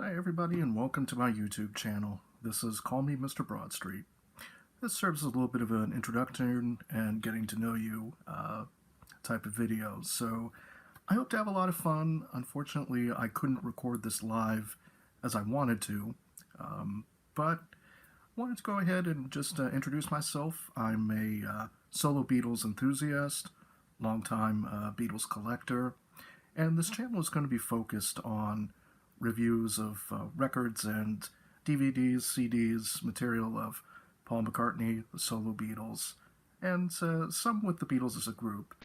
Hi everybody and welcome to my YouTube channel. This is Call Me Mr. Broadstreet. This serves as a little bit of an introduction and getting to know you type of video. So I hope to have a lot of fun. Unfortunately, I couldn't record this live as I wanted to, but I wanted to go ahead and just introduce myself. I'm a solo Beatles enthusiast, longtime Beatles collector, and this channel is going to be focused on reviews of records and DVDs, CDs, material of Paul McCartney, the solo Beatles, and some with the Beatles as a group.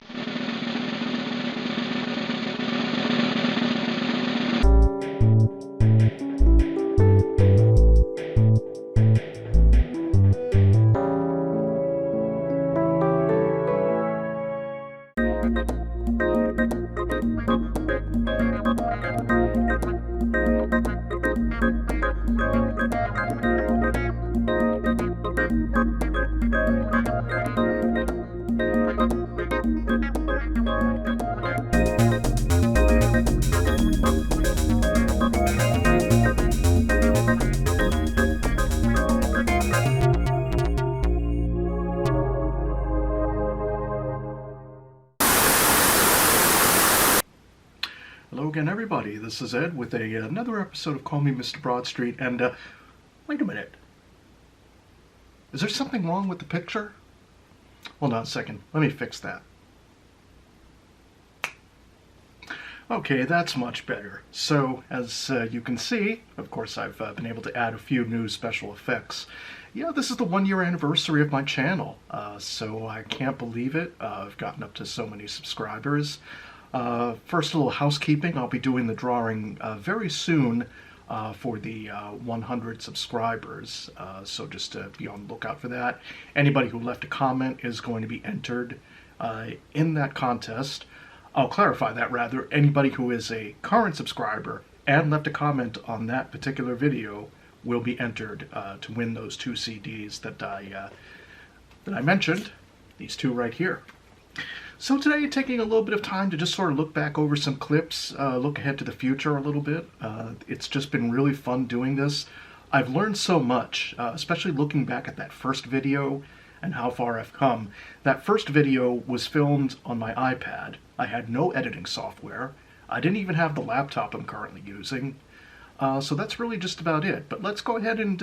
Hello again, everybody. This is Ed with another episode of Call Me Mr. Broadstreet. And wait a minute. Is there something wrong with the picture? Hold on a second. Let me fix that. Okay, that's much better. So, as you can see, of course, I've been able to add a few new special effects. Yeah, this is the 1-year anniversary of my channel, so I can't believe it. I've gotten up to so many subscribers. First, a little housekeeping. I'll be doing the drawing very soon for the 100 subscribers, so just be on the lookout for that. Anybody who left a comment is going to be entered in that contest. I'll clarify that rather. Anybody who is a current subscriber and left a comment on that particular video will be entered to win those 2 CDs that I mentioned, these 2 right here. So today, taking a little bit of time to just sort of look back over some clips, look ahead to the future a little bit. It's just been really fun doing this. I've learned so much, especially looking back at that first video and how far I've come. That first video was filmed on my iPad. I had no editing software. I didn't even have the laptop I'm currently using. So that's really just about it. But let's go ahead and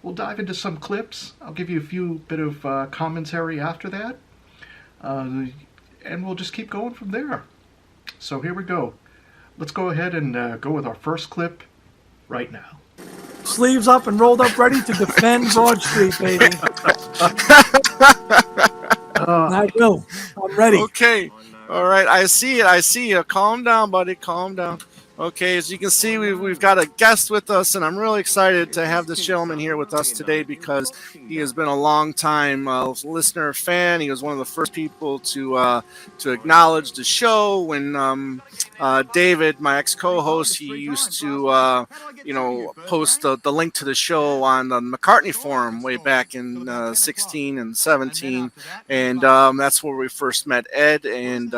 we'll dive into some clips. I'll give you a few bit of commentary after that. And we'll just keep going from there. So here we go. Let's go ahead and go with our first clip right now. Sleeves up and rolled up, ready to defend Broadstreet, baby. I will. I'm ready. Okay. All right. I see it. I see you. Calm down, buddy. Calm down. Okay, as you can see, we've got a guest with us, and I'm really excited to have this gentleman here with us today because he has been a long-time listener, fan. He was one of the first people to acknowledge the show when David, my ex-co-host, he used to post the link to the show on the McCartney forum way back in 16 and 17, and that's where we first met Ed and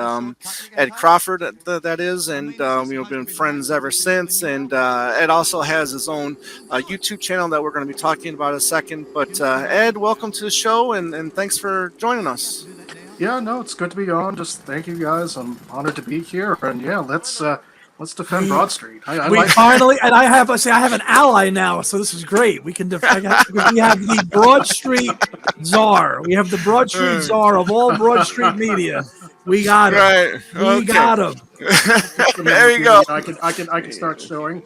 Ed Crawford, that is, and we've been friends ever since. And Ed also has his own YouTube channel that we're going to be talking about in a second. But Ed, welcome to the show, and thanks for joining us. Yeah, no, it's good to be on. Just thank you guys. I'm honored to be here. And yeah, let's defend Broadstreet. Finally, and I have an ally now, so this is great. We have the Broadstreet czar. We have the Broadstreet czar of all Broadstreet media. We got him. Right. We got him. There you go. I can start showing.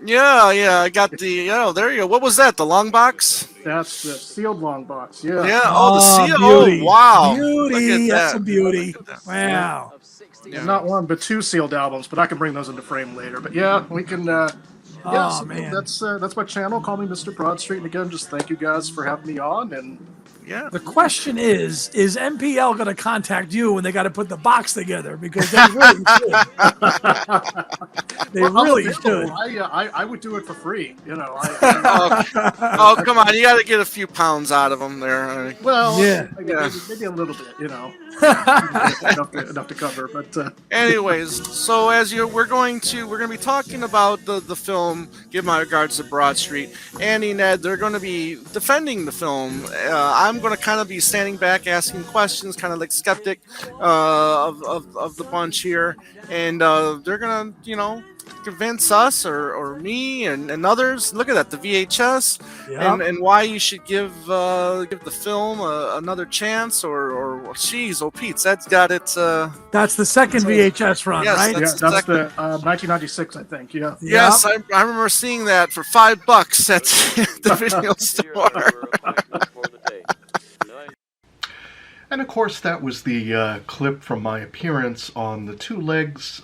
Yeah. I got the. Oh, there you go. What was that? The long box? That's the sealed long box. Yeah. Yeah. Oh, the seal. Beauty. Oh, wow. Beauty. That's that. a beauty. Wow. Yeah. Not 1 but 2 sealed albums, but I can bring those into frame later. But yeah, we can. Man. That's my channel. Call me Mr. Broadstreet. And again, just thank you guys for having me on. And Yeah. The question is MPL going to contact you when they got to put the box together? Because they really should. Really should. I would do it for free. You know. Oh, come on! You got to get a few pounds out of them there. Well, yeah. Maybe a little bit. You know. enough to cover. But anyways, so as we're going to be talking about the film Give my regards to Broadstreet. Andy, Ned, they're going to be defending the film. I'm going to kind of be standing back asking questions, kind of like skeptic of the bunch here. And they're going to, convince us or me and others. Look at that, the VHS, Yeah. and why you should give the film another chance, or geez, oh Pete, that's got it. That's the second VHS run, Yes, right? that's Yeah, that's second. the 1996, I think. Yeah. Yes, I remember seeing that for $5 at the video store. And of course, that was the clip from my appearance on the Two Legs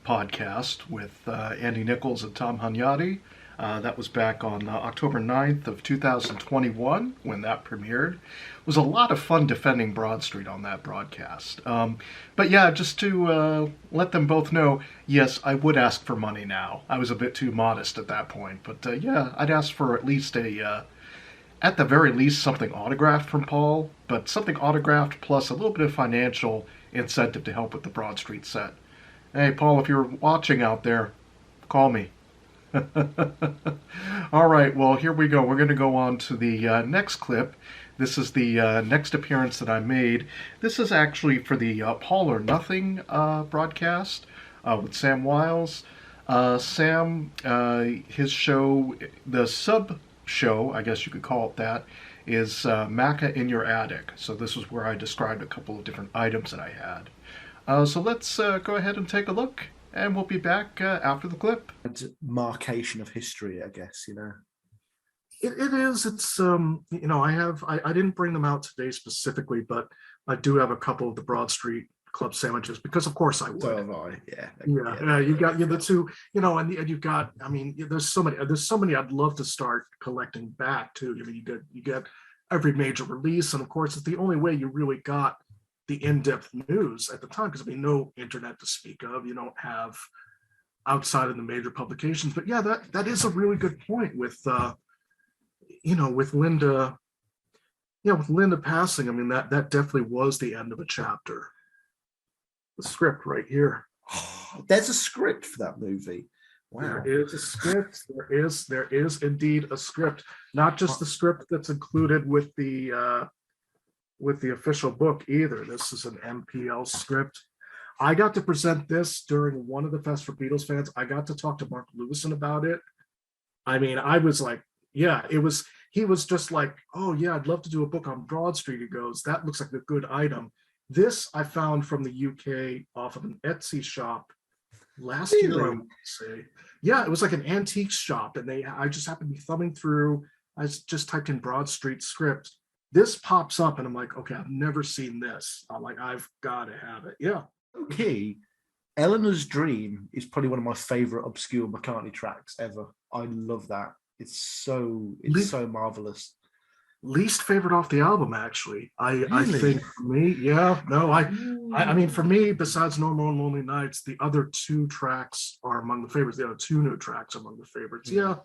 podcast with Andy Nichols and Tom Hunyadi. That was back on October 9th of 2021 when that premiered. It was a lot of fun defending Broadstreet on that broadcast. But yeah, just to let them both know, yes, I would ask for money now. I was a bit too modest at that point. But yeah, I'd ask for at least at the very least, something autographed from Paul, but something autographed plus a little bit of financial incentive to help with the Broadstreet set. Hey, Paul, if you're watching out there, call me. All right, well, here we go. We're going to go on to the next clip. This is the next appearance that I made. This is actually for the Paul or Nothing broadcast with Sam Wiles. Sam, his show, the sub-show, I guess you could call it that, is Macca in Your Attic. So this was where I described a couple of different items that I had. So let's go ahead and take a look, and we'll be back after the clip. It's a marcation of history, I guess, It is. It's I didn't bring them out today specifically, but I do have a couple of the Broadstreet Club sandwiches because, of course, I would. So have I. Yeah. Yeah. You got the two, and you've got. I mean, there's so many. I'd love to start collecting back too. I mean, you get every major release, and of course, it's the only way you really got the in-depth news at the time, because no internet to speak of. You don't have outside of the major publications. But yeah, that is a really good point with with Linda. Yeah, with Linda passing, I mean that definitely was the end of a chapter. The script right here. Oh, there's a script for that movie. Wow. There is a script. There is indeed a script. Not just the script that's included with the official book either. This is an MPL script. I got to present this during one of the Fest for Beatles fans. I got to talk to Mark Lewison about it. I mean, I was like, yeah, he was just like, oh yeah, I'd love to do a book on Broadstreet. He goes, that looks like a good item. This I found from the UK off of an Etsy shop last year, I would say. Yeah, it was like an antique shop, and I just happened to be thumbing through. I just typed in Broadstreet script. This pops up, and I'm like, okay, I've never seen this. I'm like, I've got to have it. Yeah. Okay. Eleanor's Dream is probably one of my favorite obscure McCartney tracks ever. I love that. It's so marvelous. Least favorite off the album, actually. I Really? think for me, yeah, no, I mean, for me, besides Normal and Lonely Nights, the other two tracks are among the favorites. The other two new tracks are among the favorites. Yeah,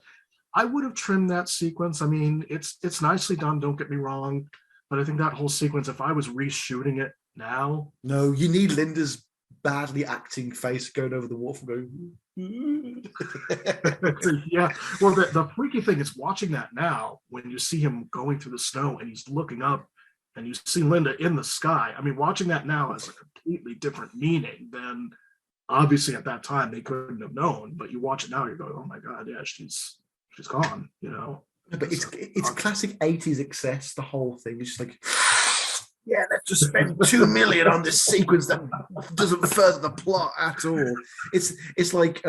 I would have trimmed that sequence. I mean, it's nicely done, don't get me wrong, but I think that whole sequence, if I was reshooting it now. No, you need Linda's badly acting face going over the waterfall going. Yeah, well, the freaky thing is watching that now when you see him going through the snow and he's looking up and you see Linda in the sky. I mean, watching that now has a completely different meaning than obviously at that time they couldn't have known. But you watch it now, you're going, oh my God, yeah, she's gone. But it's classic 80s excess. The whole thing is just like, yeah, let's just spend $2 million on this sequence that doesn't further the plot at all. It's like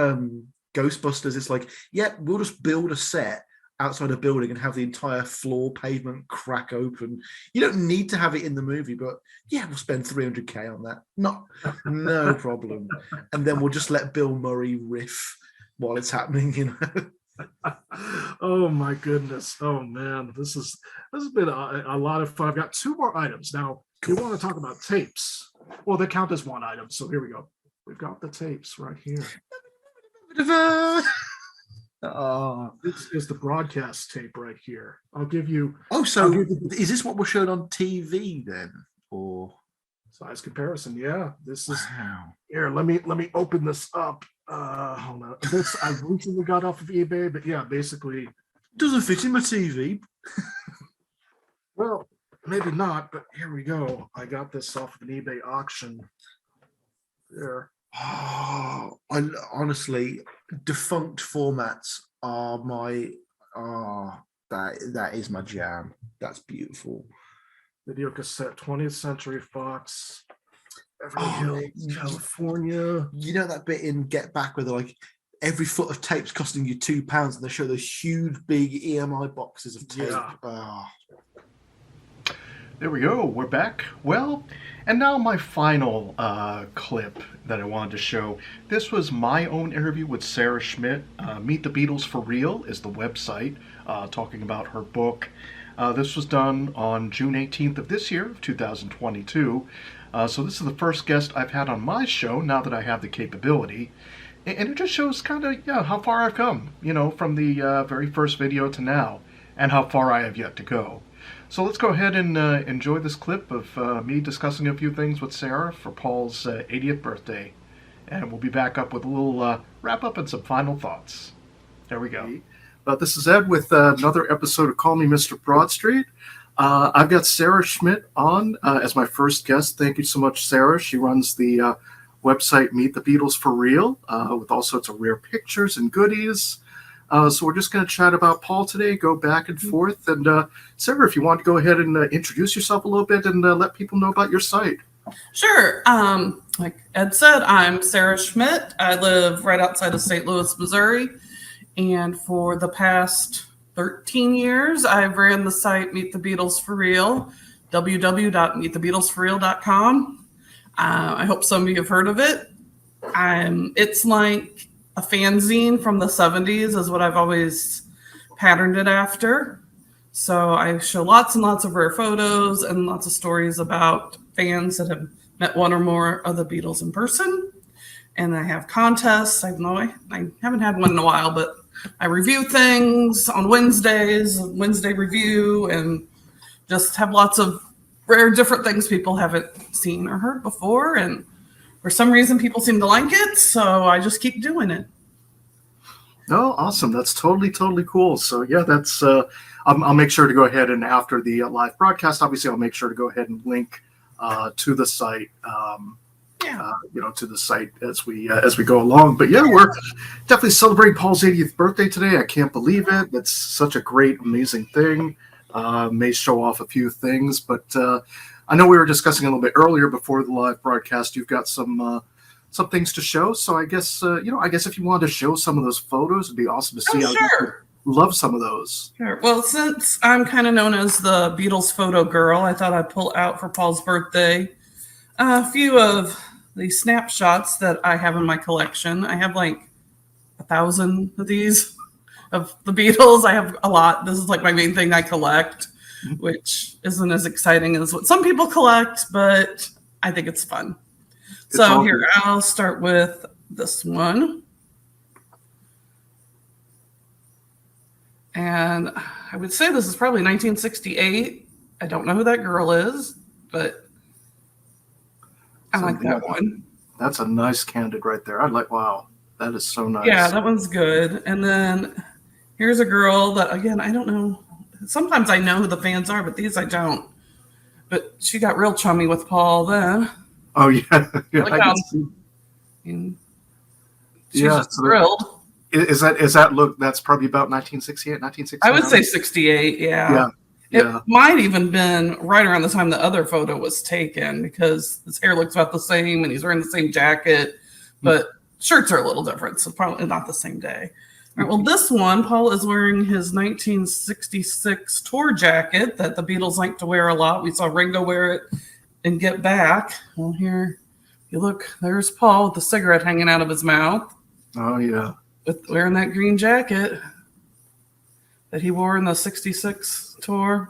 Ghostbusters. It's like, yeah, we'll just build a set outside a building and have the entire floor pavement crack open. You don't need to have it in the movie, but yeah, we'll spend $300K on that. No problem. And then we'll just let Bill Murray riff while it's happening, Oh my goodness. Oh man, this has been a lot of fun. I've got two more items. Now, we want to talk about tapes. Well, they count as one item, so here we go. We've got the tapes right here. This is the broadcast tape right here. I'll give you. Oh, so is this what we're showing on TV then? Or size comparison? Yeah, this is. Wow. Here, let me open this up. Hold on. This I recently got off of eBay, but yeah, basically, Doesn't fit in my TV. well, maybe not, but here we go. I got this off of an eBay auction. There. Oh, honestly, defunct formats are my. Oh, that is my jam. That's beautiful. Video cassette, 20th Century Fox, Beverly Oh, Hills, California. You know that bit in Get Back where they're like, every foot of tape's costing you £2, and they show those huge, big EMI boxes of tape. Yeah. Oh. There we go. We're back. Well, and now my final clip that I wanted to show. This was my own interview with Sarah Schmidt. Meet the Beatles for Real is the website, talking about her book. This was done on June 18th of this year, of 2022. So this is the first guest I've had on my show now that I have the capability. And it just shows kind of how far I've come, from the very first video to now, and how far I have yet to go. So let's go ahead and enjoy this clip of me discussing a few things with Sarah for Paul's 80th birthday. And we'll be back up with a little wrap-up and some final thoughts. There we go. This is Ed with another episode of Call Me Mr. Broadstreet. I've got Sarah Schmidt on as my first guest. Thank you so much, Sarah. She runs the website Meet the Beatles for Real with all sorts of rare pictures and goodies. So we're just going to chat about Paul today, go back and forth. And Sarah, if you want to go ahead and introduce yourself a little bit and let people know about your site. Sure. Like Ed said, I'm Sarah Schmidt. I live right outside of St. Louis, Missouri. And for the past 13 years, I've ran the site Meet the Beatles for Real, www.meetthebeatlesforreal.com. I hope some of you have heard of it. It's like a fanzine from the 70s is what I've always patterned it after. So I show lots and lots of rare photos and lots of stories about fans that have met one or more of the Beatles in person. And I have contests. I haven't had one in a while, but I review things on Wednesdays, Wednesday review, and just have lots of rare different things people haven't seen or heard before. And for some reason, people seem to like it, so I just keep doing it. Oh, awesome. That's totally cool. So, yeah, that's I'll make sure to go ahead and after the live broadcast, obviously, I'll make sure to go ahead and link to the site, to the site as we go along. But, yeah, we're definitely celebrating Paul's 80th birthday today. I can't believe it. That's such a great, amazing thing. May show off a few things, but I know we were discussing a little bit earlier before the live broadcast. You've got some things to show. So I guess if you wanted to show some of those photos, it'd be awesome to see. Sure. Love some of those. Sure. Well, since I'm kind of known as the Beatles photo girl, I thought I'd pull out for Paul's birthday a few of the snapshots that I have in my collection. I have like 1,000 of these of the Beatles. I have a lot. This is like my main thing I collect, which isn't as exciting as what some people collect, but I think it's fun. So here, I'll start with this one. And I would say this is probably 1968. I don't know who that girl is, but I like that one. That's a nice candid right there. Wow, that is so nice. Yeah, that one's good. And then here's a girl that, again, I don't know. Sometimes I know who the fans are, but these I don't. But she got real chummy with Paul then. Oh, yeah. Yeah, I can see. She's just thrilled. Is that look? That's probably about 1968, 1969. I would say 68. Yeah. It might even been right around the time the other photo was taken because his hair looks about the same and he's wearing the same jacket, but shirts are a little different, so probably not the same day. All right, well, this one, Paul is wearing his 1966 tour jacket that the Beatles like to wear a lot. We saw Ringo wear it and Get Back. Well, here you look. There's Paul with the cigarette hanging out of his mouth. Oh, yeah. Wearing that green jacket that he wore in the 66 tour.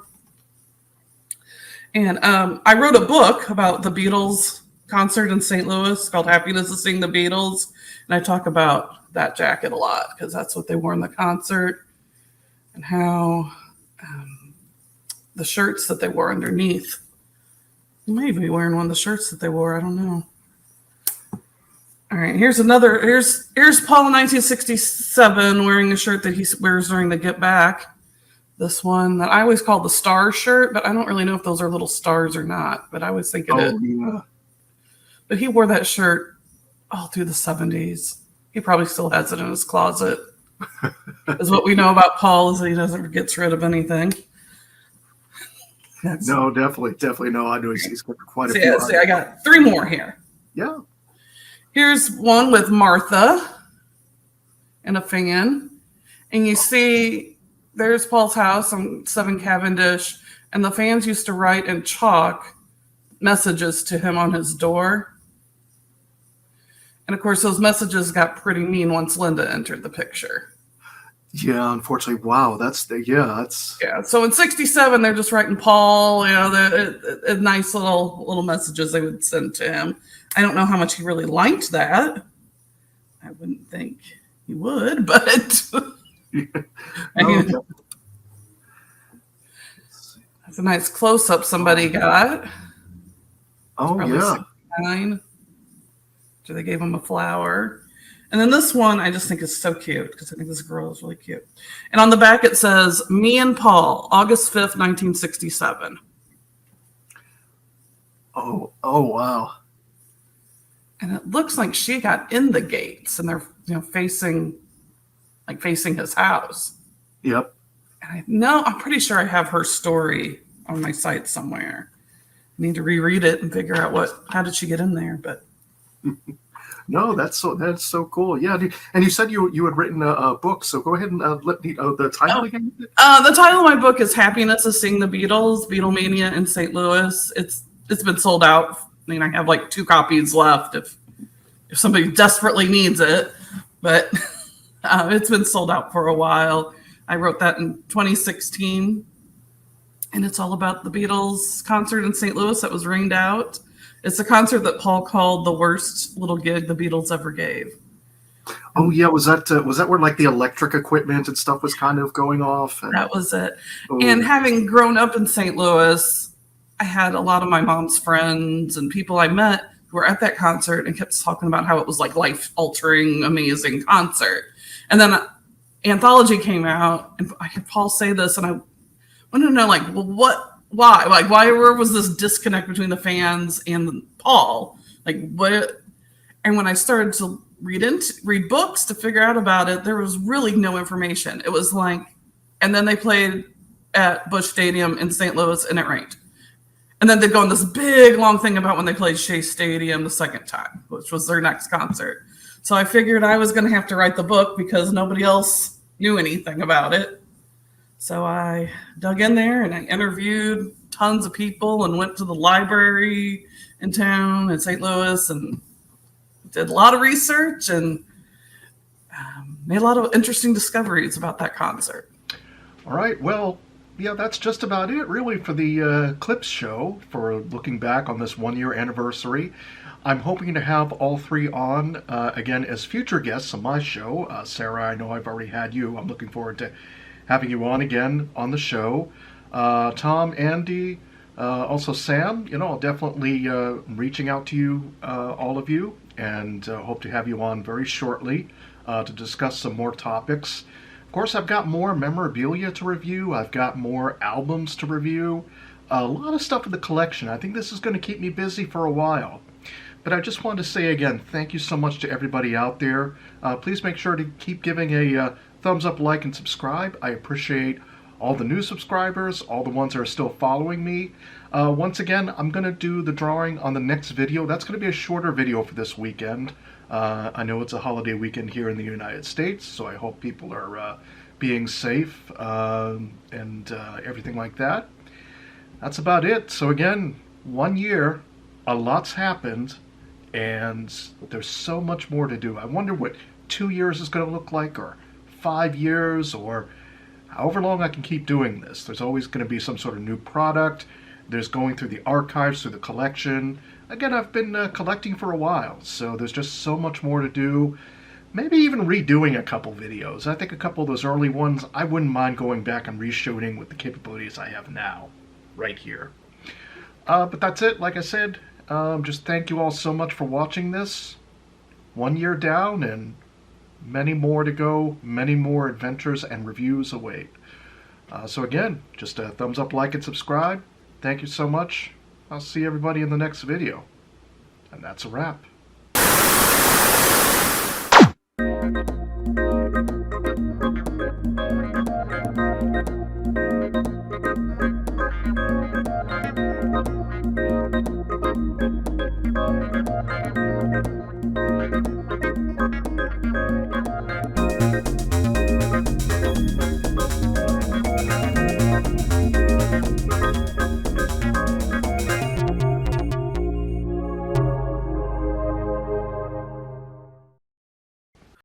And I wrote a book about the Beatles concert in St. Louis called Happiness to Sing the Beatles. And I talk about that jacket a lot because that's what they wore in the concert and how the shirts that they wore underneath. You may be wearing one of the shirts that they wore. I don't know. All right, here's another. Here's Paul in 1967 wearing a shirt that he wears during the Get Back. This one that I always call the star shirt, but I don't really know if those are little stars or not. But I always think it is. Yeah. But he wore that shirt all through the 70s. He probably still has it in his closet. Is what we know about Paul is that he never gets rid of anything. No, definitely no. I know he's got quite a few. Yeah, see, I got 3 more here. Yeah. Here's one with Martha and a fan. And you see there's Paul's house on 7 Cavendish. And the fans used to write in chalk messages to him on his door. And of course, those messages got pretty mean once Linda entered the picture. Yeah, unfortunately, wow, Yeah. So in '67, they're just writing Paul, nice little messages they would send to him. I don't know how much he really liked that. I wouldn't think he would, but that's a nice close-up somebody got. Oh, Probably yeah. 69. So they gave him a flower. And then this one I just think is so cute because I think this girl is really cute. And on the back it says, "Me and Paul, August 5th, 1967. Oh, wow. And it looks like she got in the gates and they're facing his house. Yep. And I'm pretty sure I have her story on my site somewhere. I need to reread it and figure out how did she get in there, but No, that's so cool. Yeah, and you said you had written a book, so go ahead and let me the title again. The title of my book is "Happiness is Seeing the Beatles, Beatlemania in St. Louis." It's been sold out. I mean, I have like 2 copies left if somebody desperately needs it, but it's been sold out for a while. I wrote that in 2016, and it's all about the Beatles concert in St. Louis that was rained out. It's a concert that Paul called the worst little gig the Beatles ever gave. Oh yeah, was that where like the electric equipment and stuff was kind of going off? That was it. Oh. And having grown up in St. Louis, I had a lot of my mom's friends and people I met who were at that concert and kept talking about how it was like life-altering, amazing concert. And then Anthology came out, and I heard Paul say this, and I wanted to know, like, well, why? Like, where was this disconnect between the fans and Paul? Like, what? And when I started to read books to figure out about it, there was really no information. It was like, and then they played at Busch Stadium in St. Louis, and it rained. And then they go on this big, long thing about when they played Shea Stadium the second time, which was their next concert. So I figured I was going to have to write the book because nobody else knew anything about it. So I dug in there and I interviewed tons of people and went to the library in town in St. Louis and did a lot of research and made a lot of interesting discoveries about that concert. All right. Well, yeah, that's just about it, really, for the Clips show, for looking back on this 1-year anniversary. I'm hoping to have all 3 on again as future guests on my show. Sarah, I know I've already had you. I'm looking forward to having you on again on the show. Tom, Andy, also Sam, I'll definitely reaching out to you, all of you, and hope to have you on very shortly to discuss some more topics. Of course, I've got more memorabilia to review. I've got more albums to review. A lot of stuff in the collection. I think this is going to keep me busy for a while. But I just wanted to say again, thank you so much to everybody out there. Please make sure to keep giving a thumbs up, like, and subscribe. I appreciate all the new subscribers, all the ones that are still following me. Once again, I'm going to do the drawing on the next video. That's going to be a shorter video for this weekend. I know it's a holiday weekend here in the United States, so I hope people are being safe and everything like that. That's about it. So again, 1 year, a lot's happened, and there's so much more to do. I wonder what 2 years is going to look like, or 5 years, or however long I can keep doing this. There's always going to be some sort of new product. There's going through the archives, through the collection. Again, I've been collecting for a while, so there's just so much more to do. Maybe even redoing a couple videos. I think a couple of those early ones, I wouldn't mind going back and reshooting with the capabilities I have now, right here. But that's it. Like I said, just thank you all so much for watching this, 1 year down and many more to go, many more adventures and reviews await. So again, just a thumbs up, like, and subscribe. Thank you so much. I'll see everybody in the next video. And that's a wrap.